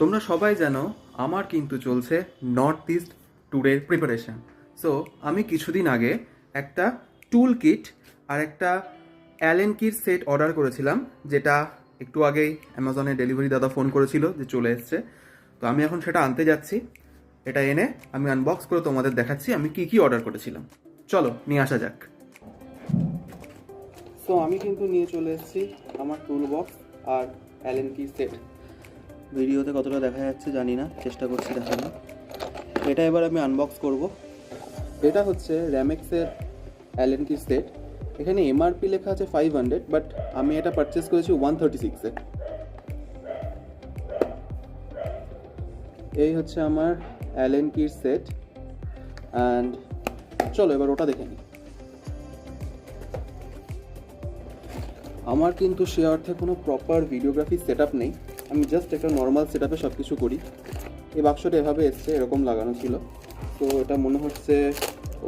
তোমরা সবাই জানো আমার কিন্তু চলছে নর্থ ইস্ট ট্যুরের প্রিপারেশন। সো আমি কিছুদিন আগে একটা টুল কিট আর একটা অ্যালেন কির সেট অর্ডার করেছিলাম, যেটা একটু আগেই অ্যামাজনে ডেলিভারি দাদা ফোন করেছিল যে চলে এসছে। তো আমি এখন সেটা আনতে যাচ্ছি। এটা এনে আমি আনবক্স করে তোমাদের দেখাচ্ছি আমি কি কি অর্ডার করেছিলাম। চলো নিয়ে আসা যাক। সো আমি কিন্তু নিয়ে চলে এসেছি আমার টুল বক্স আর অ্যালেন কির সেট। ভিডিওতে কতটা দেখা যাচ্ছে জানি না, চেষ্টা করছি দেখানো। এটা এবার আমি আনবক্স করব। এটা হচ্ছে র্যামেক্সের অ্যালেন কির সেট। এখানে এমআরপি লেখা আছে 500, বাট আমি এটা পারচেস করেছি 136-এ। এই হচ্ছে আমার অ্যালেন কির সেট অ্যান্ড চলো এবার ওটা দেখে নিই। আমার কিন্তু সে অর্থে কোনো প্রপার ভিডিওগ্রাফি সেট আপ নেই, আমি জাস্ট একটা নর্মাল সেট আপে সব কিছু করি। এই বাক্সটা এভাবে এসছে, এরকম লাগানো ছিল। তো এটা মনে হচ্ছে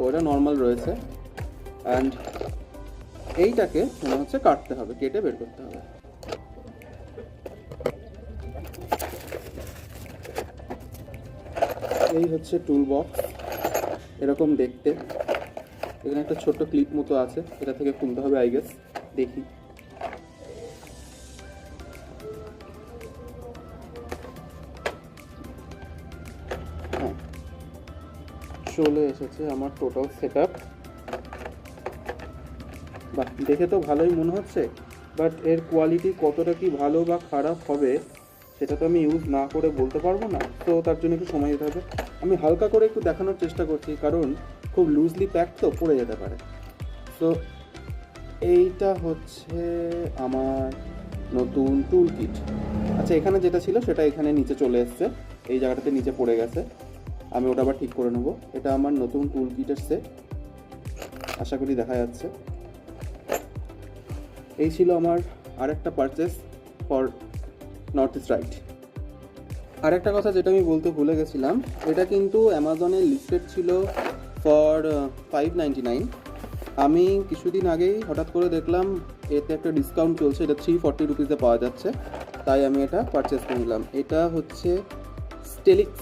ওটা নর্মাল রয়েছে অ্যান্ড এইটাকে মনে হচ্ছে কাটতে হবে, কেটে বের করতে হবে। এই হচ্ছে টুল বক্স, এরকম দেখতে। এখানে একটা ছোট্ট ক্লিপ মতো আছে, এটা থেকে খুলতে হবে আই গেস। দেখি। হ্যাঁ, চলে এসেছে আমার টোটাল সেট আপ। বাহ, দেখে তো ভালোই মনে হচ্ছে, বাট এর কোয়ালিটি কতটা কি ভালো বা খারাপ হবে সেটা তো আমি ইউজ না করে বলতে পারবো না। তো তার জন্য একটু সময় দিতে হবে। আমি হালকা করে একটু দেখানোর চেষ্টা করছি, কারণ খুব লুজলি প্যাক তো পড়ে যেতে পারে। তো এইটা হচ্ছে আমার নতুন টুল কিট। আচ্ছা, এখানে যেটা ছিল সেটা এখানে নিচে চলে এসছে, এই জায়গাটাতে নিচে পড়ে গেছে। আমি ওটা আবার ঠিক করে নেবো। এটা আমার নতুন টুল কিটের সেট, আশা করি দেখা যাচ্ছে। এই ছিল আমার আরেকটা purchase for north east ride. আরেকটা কথা যেটা আমি বলতে ভুলে গেছিলাম, এটা কিন্তু অ্যামাজনে লিস্টেড ছিল ফর 599। আমি কিছুদিন আগেই হঠাৎ করে দেখলাম এতে একটা ডিসকাউন্ট চলছে, এটা 340 রুপিসে পাওয়া যাচ্ছে, তাই আমি এটা পারচেস করে নিলাম। এটা হচ্ছে স্টেলিক্স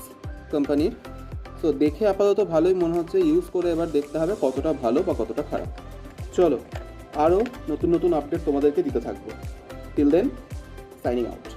কোম্পানির। তো দেখে আপাতত ভালোই মনে হচ্ছে, ইউজ করে এবার দেখতে হবে কতটা ভালো বা কতটা খারাপ। চলো আরও নতুন নতুন আপডেট তোমাদেরকে দিতে থাকবো। Till then, signing out.